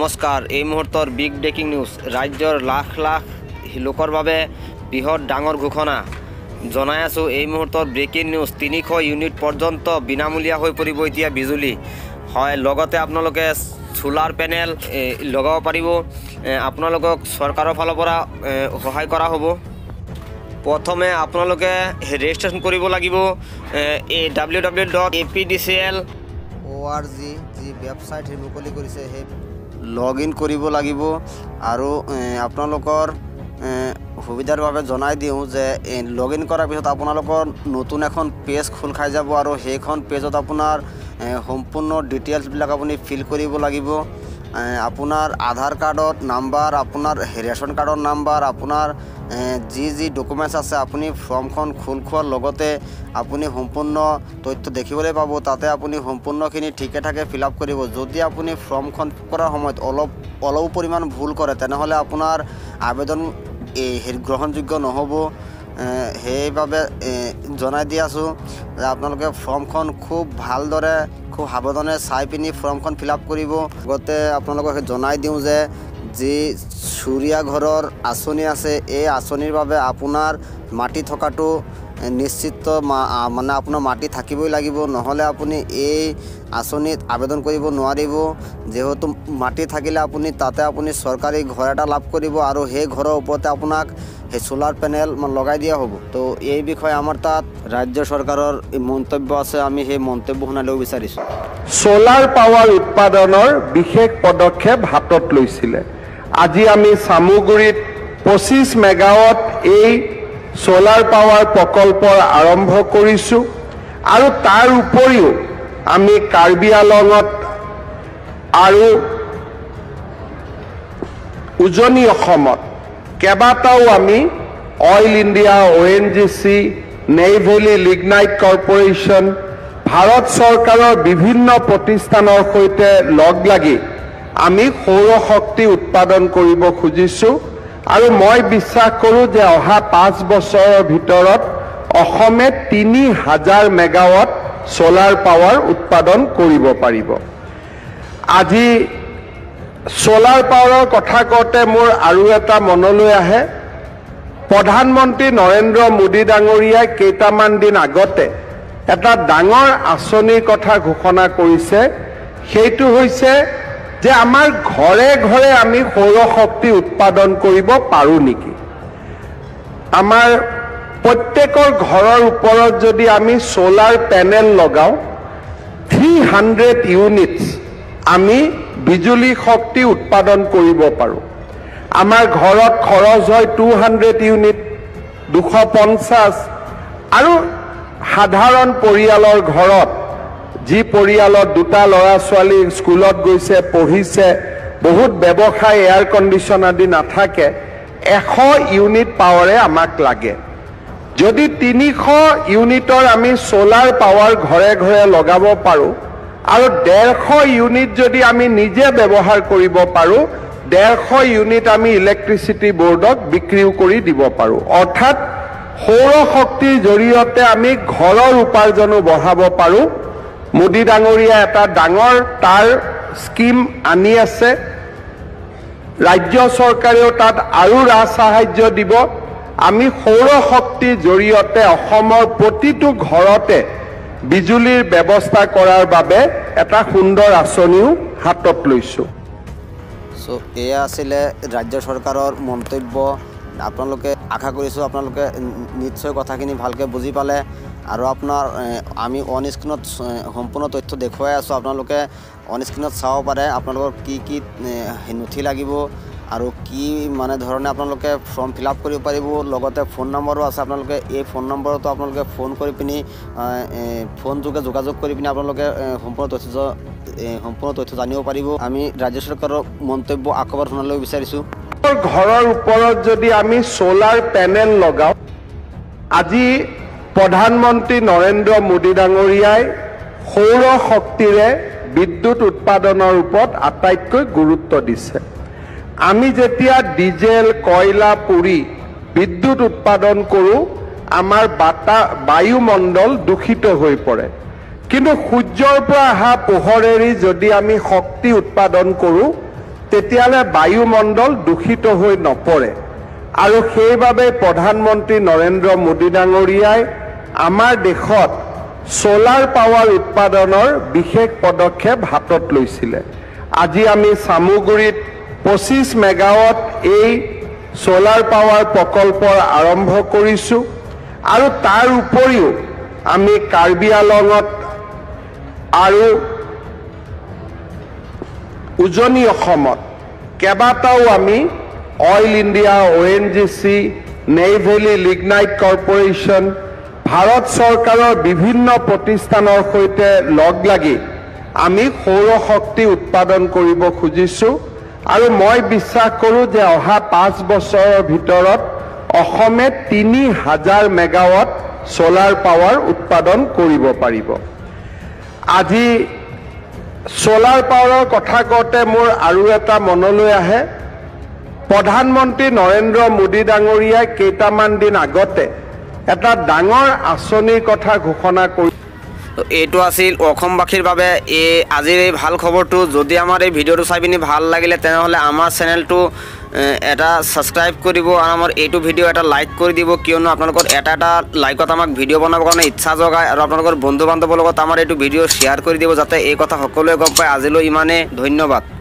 নমস্কাৰ। এই মুহূৰ্তৰ বিগ ব্ৰেকিং নিউজ। ৰাজ্যৰ লাখ লাখ লোকৰ বাবে বৃহৎ ডাঙৰ ঘোষণা জনাই আছোঁ। এই মুহূৰ্তৰ ব্ৰেকিং নিউজ। 300 ইউনিট পৰ্যন্ত বিনামূলীয়া হৈ পৰিব এতিয়া বিজুলী। হয়, লগতে আপোনালোকে সোলাৰ পেনেল লগাব পাৰিব। আপোনালোকক চৰকাৰৰ ফালৰ পৰা সহায় কৰা হ'ব। প্ৰথমে আপোনালোকে ৰেজিষ্ট্ৰেশ্যন কৰিব লাগিব www.apdcl.org যি ৱেবছাইট সেই মুকলি কৰিছে সেই লগ ইন কৰিব লাগিব। আৰু আপোনালোকৰ সুবিধাৰ বাবে জনাই দিওঁ যে লগ ইন কৰাৰ পিছত আপোনালোকৰ নতুন এখন পেজ খোল খাই যাব আৰু সেইখন পেজত আপোনাৰ সম্পূৰ্ণ ডিটেইলছবিলাক আপুনি ফিল কৰিব লাগিব। আপোনাৰ আধাৰ কাৰ্ডৰ নাম্বাৰ, আপোনাৰ ৰেচন কাৰ্ডৰ নাম্বাৰ, আপোনাৰ যি ডকুমেণ্টছ আছে আপুনি ফৰ্মখন খোল খোৱাৰ লগতে আপুনি সম্পূৰ্ণ তথ্য দেখিবলৈ পাব। তাতে আপুনি সম্পূৰ্ণখিনি ঠিকে ঠাকে ফিল আপ কৰিব। যদি আপুনি ফৰ্মখন কৰাৰ সময়ত অলপ পৰিমাণ ভুল কৰে তেনেহ'লে আপোনাৰ আবেদন গ্ৰহণযোগ্য নহ'ব। সেইবাবে জনাই দি আছোঁ যে আপোনালোকে ফৰ্মখন খুব ভালদৰে খুব সাৱধানে চাই পিনি ফৰ্মখন ফিল আপ কৰিব। লগতে আপোনালোকক জনাই দিওঁ যে যি চুৰীয়া ঘৰৰ আঁচনি আছে এই আঁচনিৰ বাবে আপোনাৰ মাটি থকাটো নিশ্চিত, মানে আপোনাৰ মাটি থাকিবই লাগিব, নহ'লে আপুনি এই আঁচনিত আবেদন কৰিব নোৱাৰিব। যিহেতু মাটি থাকিলে আপুনি তাতে আপুনি চৰকাৰী ঘৰ এটা লাভ কৰিব আৰু সেই ঘৰৰ ওপৰতে আপোনাক সেই সোলাৰ পেনেল লগাই দিয়া হ'ব। তো এই বিষয়ে আমাৰ তাত ৰাজ্য চৰকাৰৰ মন্তব্য আছে, আমি সেই মন্তব্য শুনালেও বিচাৰিছোঁ। সোলাৰ পাৱাৰ উৎপাদনৰ বিশেষ পদক্ষেপ হাতত লৈছিলে। আজি আমি চামুগুৰিত 25 মেগাৱাট এই সোলাৰ পাৱাৰ প্ৰকল্পৰ আৰম্ভ কৰিছোঁ আৰু তাৰ উপৰিও আমি কাৰ্বি আংলঙত আৰু উজনি অসমত কেইবাটাও আমি Oil India, ONGC, Neyveli lignite corporation, Bharat চৰকাৰৰ বিভিন্ন প্ৰতিষ্ঠানৰ সৈতে লগ লাগি আমি সৌৰ শক্তি উৎপাদন কৰিব খুজিছোঁ। আৰু মই বিশ্বাস কৰোঁ যে অহা 5 বছৰৰ ভিতৰত অসমে 3000 মেগাৱাট সোলাৰ পাৱাৰ উৎপাদন কৰিব পাৰিব। আজি সোলাৰ পাৱাৰৰ কথা কওঁতে মোৰ আৰু এটা মনলৈ আহে। প্ৰধানমন্ত্ৰী নৰেন্দ্ৰ মোদী ডাঙৰীয়াই কেইটামান দিন আগতে এটা ডাঙৰ আঁচনিৰ কথা ঘোষণা কৰিছে। সেইটো হৈছে যে আমাৰ ঘৰে ঘৰে আমি সৌৰ শক্তি উৎপাদন কৰিব পাৰোঁ নেকি। আমাৰ প্ৰত্যেকৰ ঘৰৰ ওপৰত যদি আমি সোলাৰ পেনেল লগাওঁ 300 ইউনিটছ আমি বিজুলী শক্তি উৎপাদন কৰিব পাৰোঁ। আমাৰ ঘৰত খৰচ হয় 200 ইউনিট, 250। আৰু সাধাৰণ পৰিয়ালৰ ঘৰত যি পৰিয়ালত দুটা ল'ৰা ছোৱালী স্কুলত গৈছে, পঢ়িছে, বহুত ব্যৱসায়, এয়াৰ কণ্ডিশ্যন আদি নাথাকে, 100 ইউনিট পাৱাৰে আমাক লাগে। যদি 300 ইউনিটৰ আমি সোলাৰ পাৱাৰ ঘৰে ঘৰে লগাব পাৰোঁ আৰু 150 ইউনিট যদি আমি নিজে ব্যৱহাৰ কৰিব পাৰোঁ, 150 ইউনিট আমি ইলেক্ট্ৰিচিটি বোৰ্ডক বিক্ৰীও কৰি দিব পাৰোঁ। অৰ্থাৎ সৌৰ শক্তিৰ জৰিয়তে আমি ঘৰৰ উপাৰ্জনো বঢ়াব পাৰোঁ। মোদী ডাঙৰীয়া এটা ডাঙৰ তাৰ স্কিম আনি আছে। ৰাজ্য চৰকাৰেও তাত আৰু ৰাজ সাহায্য দিব। আমি সৌৰ শক্তিৰ জৰিয়তে অসমৰ প্ৰতিটো ঘৰতে বিজুলীৰ ব্যৱস্থা কৰাৰ বাবে এটা সুন্দৰ আঁচনিও হাতত লৈছোঁ। এয়া আছিলে ৰাজ্য চৰকাৰৰ মন্তব্য। আপোনালোকে আশা কৰিছোঁ আপোনালোকে নিশ্চয় কথাখিনি ভালকৈ বুজি পালে। আৰু আপোনাৰ আমি অন স্ক্ৰীণত সম্পূৰ্ণ তথ্য দেখুৱাই আছোঁ। আপোনালোকে অন স্ক্ৰীণত চাব পাৰে আপোনালোকৰ কি কি নথি লাগিব আৰু কি ধৰণে আপোনালোকে ফৰ্ম ফিল আপ কৰিব পাৰিব। লগতে ফোন নম্বৰো আছে। আপোনালোকে এই ফোন নম্বৰতো আপোনালোকে ফোন কৰি পিনি ফোন যোগে যোগাযোগ কৰি পিনি আপোনালোকে সম্পূৰ্ণ তথ্য জানিব পাৰিব। আমি ৰাজ্য চৰকাৰৰ মন্তব্য আকৌ এবাৰ শুনালৈ বিচাৰিছোঁ। ঘৰৰ ওপৰত যদি আমি সোলাৰ পেনেল লগাওঁ, আজি প্ৰধানমন্ত্ৰী নৰেন্দ্ৰ মোদী ডাঙৰীয়াই সৌৰ শক্তিৰে বিদ্যুৎ উৎপাদনৰ ওপৰত আটাইতকৈ গুৰুত্ব দিছে। আমি যেতিয়া ডিজেল, কয়লা পুৰি বিদ্যুৎ উৎপাদন কৰোঁ, আমাৰ বায়ুমণ্ডল দূষিত হৈ পৰে। কিন্তু সূৰ্যৰ পৰা অহা পোহৰেৰে যদি আমি শক্তি উৎপাদন কৰোঁ তেতিয়াহ'লে বায়ুমণ্ডল দূষিত হৈ নপৰে আৰু সেইবাবে প্ৰধানমন্ত্ৰী নৰেন্দ্ৰ মোদী ডাঙৰীয়াই আমাৰ দেশত সোলাৰ পাৱাৰ উৎপাদনৰ বিশেষ পদক্ষেপ হাতত লৈছিলে। আজি আমি চামুগুৰিত 25 মেগাৱাট এই সোলাৰ পাৱাৰ প্ৰকল্পৰ আৰম্ভ কৰিছোঁ আৰু তাৰ উপৰিও আমি কাৰ্বি আংলঙত আৰু উজনি অসমত কেইবাটাও আমি Oil India, ONGC, Neyveli lignite corporation, Bharat চৰকাৰৰ বিভিন্ন প্ৰতিষ্ঠানৰ সৈতে লগ লাগি আমি সৌৰ শক্তি উৎপাদন কৰিব খুজিছোঁ আৰু মই বিশ্বাস কৰোঁ যে অহা 5 বছৰৰ ভিতৰত অসমে 3000 মেগাৱাট সোলাৰ পাৱাৰ উৎপাদন কৰিব পাৰিব। আজি সোলাৰ পাৱাৰৰ কথা কওঁতে মোৰ আৰু এটা মনলৈ আহে, প্ৰধানমন্ত্ৰী নৰেন্দ্ৰ মোদী ডাঙৰীয়াই কেইটামান দিন আগতে এটা ডাঙৰ আঁচনিৰ কথা ঘোষণা কৰি এইটো আছিল অসমবাসীৰ বাবে আজিৰ এই ভাল খবৰটো। যদি আমাৰ এই ভিডিঅ'টো চাই পিনি ভাল লাগিলে তেনেহ'লে আমাৰ চেনেলটো এটা ছাবস্ক্ৰাইব কৰিব আৰু আমাৰ এইটো ভিডিঅ' এটা লাইক কৰি দিব, কিয়নো আপোনালোকৰ এটা লাইকত আমাক ভিডিঅ' বনাবৰ কাৰণে ইচ্ছা জগায় আৰু আপোনালোকৰ বন্ধু বান্ধৱৰ লগত আমাৰ এইটো ভিডিঅ' শ্বেয়াৰ কৰি দিব যাতে এই কথা সকলোৱে গম পায়। আজিলৈ ইমানেই, ধন্যবাদ।